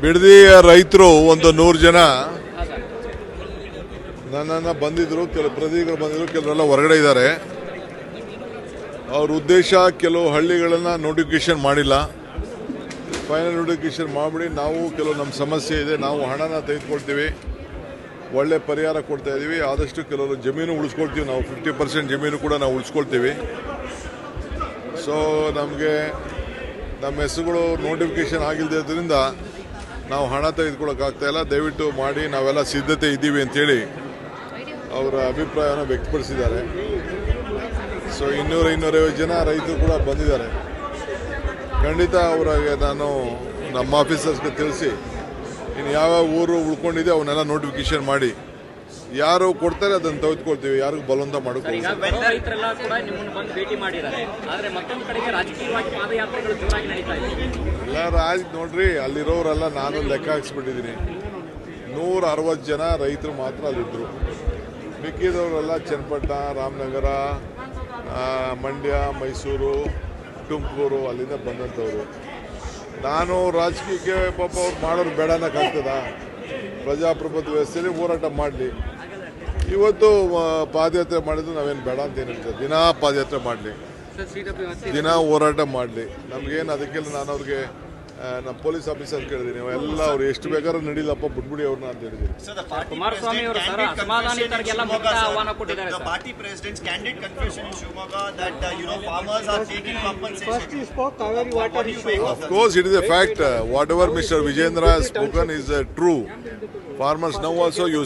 ಬಿಡದಿಯ ರೈತರು ಒಂದು 100 ಜನ ನನ್ನನ್ನು ಬಂದಿದ್ರು, ಕೆಲವು ಪ್ರತಿನಿಧಿಗಳು ಬಂದಿದ್ರು, ಕೆಲವರೆಲ್ಲ ಹೊರಗಡೆ ಇದ್ದಾರೆ. ಅವ್ರ ಉದ್ದೇಶ ಕೆಲವು ಹಳ್ಳಿಗಳನ್ನು ನೋಟಿಫಿಕೇಶನ್ ಮಾಡಿಲ್ಲ, ಫೈನಲ್ ನೋಟಿಫಿಕೇಶನ್ ಮಾಡಿಬಿಡಿ ನಾವು ಕೆಲವು ನಮ್ಮ ಸಮಸ್ಯೆ ಇದೆ, ನಾವು ಹಣನ ತೆಗೆದುಕೊಳ್ತೀವಿ, ಒಳ್ಳೆ ಪರಿಹಾರ ಕೊಡ್ತಾ ಇದ್ದೀವಿ, ಆದಷ್ಟು ಕೆಲವರು ಜಮೀನು ಉಳಿಸ್ಕೊಳ್ತೀವಿ, ನಾವು 50% ಜಮೀನು ಕೂಡ ನಾವು ಉಳಿಸ್ಕೊಳ್ತೀವಿ. ಸೊ ನಮಗೆ ನಮ್ಮ ಹೆಸರುಗಳು ನೋಟಿಫಿಕೇಶನ್ ಆಗಿಲ್ಲದ್ರಿಂದ ನಾವು ಹಣ ತೆಗೆದುಕೊಳ್ಳೋಕ್ಕಾಗ್ತಾಯಿಲ್ಲ, ದಯವಿಟ್ಟು ಮಾಡಿ, ನಾವೆಲ್ಲ ಸಿದ್ಧತೆ ಇದ್ದೀವಿ ಅಂತೇಳಿ ಅವರ ಅಭಿಪ್ರಾಯನ ವ್ಯಕ್ತಪಡಿಸಿದ್ದಾರೆ. ಸೊ 200-250 ಜನ ರೈತರು ಕೂಡ ಬಂದಿದ್ದಾರೆ. ಖಂಡಿತ ಅವರಿಗೆ ನಾನು ನಮ್ಮ ಆಫೀಸರ್ಸ್ಗೆ ತಿಳಿಸಿ ಇನ್ನು ಯಾವ್ಯಾವ ಊರು ಉಳ್ಕೊಂಡಿದೆ ಅವನ್ನೆಲ್ಲ ನೋಟಿಫಿಕೇಶನ್ ಮಾಡಿ ಯಾರು ಕೊಡ್ತಾರೆ ಅದನ್ನು ತೆಗೆದುಕೊಳ್ತೀವಿ, ಯಾರಿಗೂ ಬಲವಂತ ಮಾಡೋಕೆ ಎಲ್ಲ ನೋಡ್ರಿ. ಅಲ್ಲಿರೋರೆಲ್ಲ ನಾನು ಲೆಕ್ಕ ಹಾಕ್ಸ್ಬಿಟ್ಟಿದ್ದೀನಿ. 160 ಜನ ರೈತರು ಮಾತ್ರ ಅಲ್ಲಿದ್ದರು, ಮಿಕ್ಕಿದವರೆಲ್ಲ ಚನ್ನಪಟ್ಟಣ, ರಾಮನಗರ, ಮಂಡ್ಯ, ಮೈಸೂರು, ತುಮಕೂರು ಅಲ್ಲಿಂದ ಬಂದಂಥವ್ರು. ನಾನು ರಾಜಕೀಯಕ್ಕೆ ಪಾಪ ಅವ್ರು ಮಾಡೋರು ಬೇಡ ಅನ್ನೋಕ್ಕಾಗ್ತದ? ಪ್ರಜಾಪ್ರಭುತ್ವ ವ್ಯವಸ್ಥೆಯಲ್ಲಿ ಹೋರಾಟ ಮಾಡಲಿ. ಇವತ್ತು ಪಾದಯಾತ್ರೆ ಮಾಡಿದ್ರು ನಾವೇನು ಬೇಡ ಅಂತ ಏನಿರ್ತದೆ, ದಿನಾ ಪಾದಯಾತ್ರೆ ಮಾಡಲಿ, ದಿನ ಹೋರಾಟ ಮಾಡಲಿ, ನಮಗೇನು ಅದಕ್ಕೆಲ್ಲ ನಾನು ಅವ್ರಿಗೆ ನಮ್ಮ ಪೊಲೀಸ್ ಆಫೀಸರ್ ಕೇಳಿದ್ದೀನಿ, ಎಲ್ಲ ಅವ್ರು ಎಷ್ಟು ಬೇಕಾದ್ರೂ ನಡೀಲಪ್ಪ ಬಿಟ್ಬಿಡಿ ಅವ್ರನ್ನ ಅಂತ ಹೇಳಿದ್ದೀನಿ. Of course, it is a fact. Whatever Mr. Vijayendra has spoken is true. Farmers now also you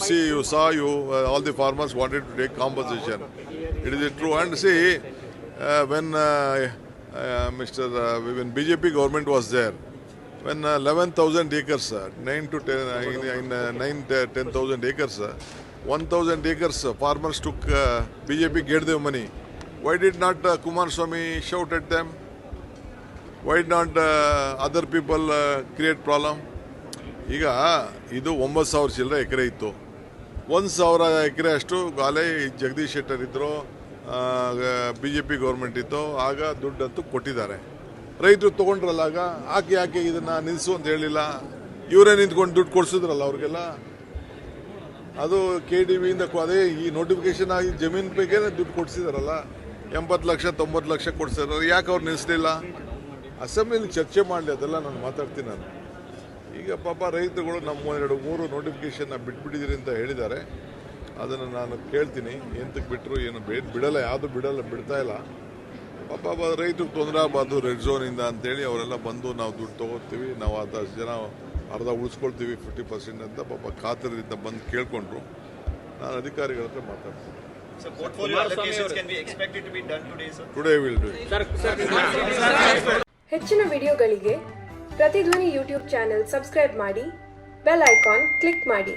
saw all the farmers wanted to take compensation. It is true. And see, when when BJP government was there, when 11,000 acres, 10,000 acres, 1,000 acres farmers took, BJP gave them money. Why did not Kumaraswamy shout at them? Why did not other people create problem? ಈಗ ಇದು 9,000 ಚಿಲ್ಲರೆ ಎಕರೆ ಇತ್ತು. 1,000 ಎಕರೆ ಅಷ್ಟು ಗಾಲೆ ಜಗದೀಶ್ ಶೆಟ್ಟರ್ ಇದ್ರು, BJP government ಇತ್ತು, ಆಗ ದುಡ್ಡಂತೂ ಕೊಟ್ಟಿದ್ದಾರೆ. ರೈತರು ತೊಗೊಂಡ್ರಲ್ಲ, ಆಗ ಯಾಕೆ ಇದನ್ನು ನಿಲ್ಲಿಸು ಅಂತ ಹೇಳಿಲ್ಲ, ಇವರೇ ನಿಂತ್ಕೊಂಡು ದುಡ್ಡು ಕೊಡಿಸಿದ್ರಲ್ಲ ಅವ್ರಿಗೆಲ್ಲ. ಅದು KDBಯಿಂದ ಅದೇ ಈ ನೋಟಿಫಿಕೇಶನ್ ಆಗಿ ಜಮೀನು ಬಗ್ಗೆ ದುಡ್ಡು ಕೊಡಿಸಿದಾರಲ್ಲ, 80 ಲಕ್ಷ 90 ಲಕ್ಷ ಕೊಡಿಸಿದಾರೆ. ಯಾಕೆ ಅವ್ರು ನಿಲ್ಲಿಸಲಿಲ್ಲ? ಅಸೆಂಬ್ಲಿಯಲ್ಲಿ ಚರ್ಚೆ ಮಾಡಲಿ, ಅದೆಲ್ಲ ನಾನು ಮಾತಾಡ್ತೀನಿ. ನಾನು ಈಗ ಪಾಪ ರೈತರುಗಳು ನಮ್ಮ 2-3 ನೋಟಿಫಿಕೇಶನ್ನ ಬಿಟ್ಬಿಟ್ಟಿದ್ದೀರಿ ಅಂತ ಹೇಳಿದ್ದಾರೆ. ಅದನ್ನು ನಾನು ಕೇಳ್ತೀನಿ, ಎಂತಕ್ಕೆ ಬಿಟ್ಟರು, ಏನು ಬಿಡಲ್ಲ, ಯಾವುದು ಬಿಡ್ತಾ ಇಲ್ಲ. ಪಾಪ ರೈತರಿಗೆ ತೊಂದರೆ ಆಗಬಾರ್ದು ರೆಡ್ ಝೋನಿಂದ ಅಂತೇಳಿ ಅವರೆಲ್ಲ ಬಂದು ನಾವು ದುಡ್ಡು ತೊಗೋತೀವಿ, ನಾವು 10 ಜನ ಅರ್ಧ ಉಳಿಸ್ಕೊಳ್ತೀವಿ 50% ಅಂತ ಪಾಪ ಖಾತರಿಯಿಂದ ಬಂದು ಕೇಳ್ಕೊಂಡ್ರು. ನಾನು ಅಧಿಕಾರಿಗಳ ಹತ್ರ ಮಾತಾಡ್ತೀನಿ. Today will do. ಹೆಚ್ಚಿನ ವಿಡಿಯೋಗಳಿಗೆ ಪ್ರತಿಧ್ವನಿ ಯೂಟ್ಯೂಬ್ ಚಾನೆಲ್ ಸಬ್ಸ್ಕ್ರೈಬ್ ಮಾಡಿ, ಬೆಲ್ ಐಕಾನ್ ಕ್ಲಿಕ್ ಮಾಡಿ.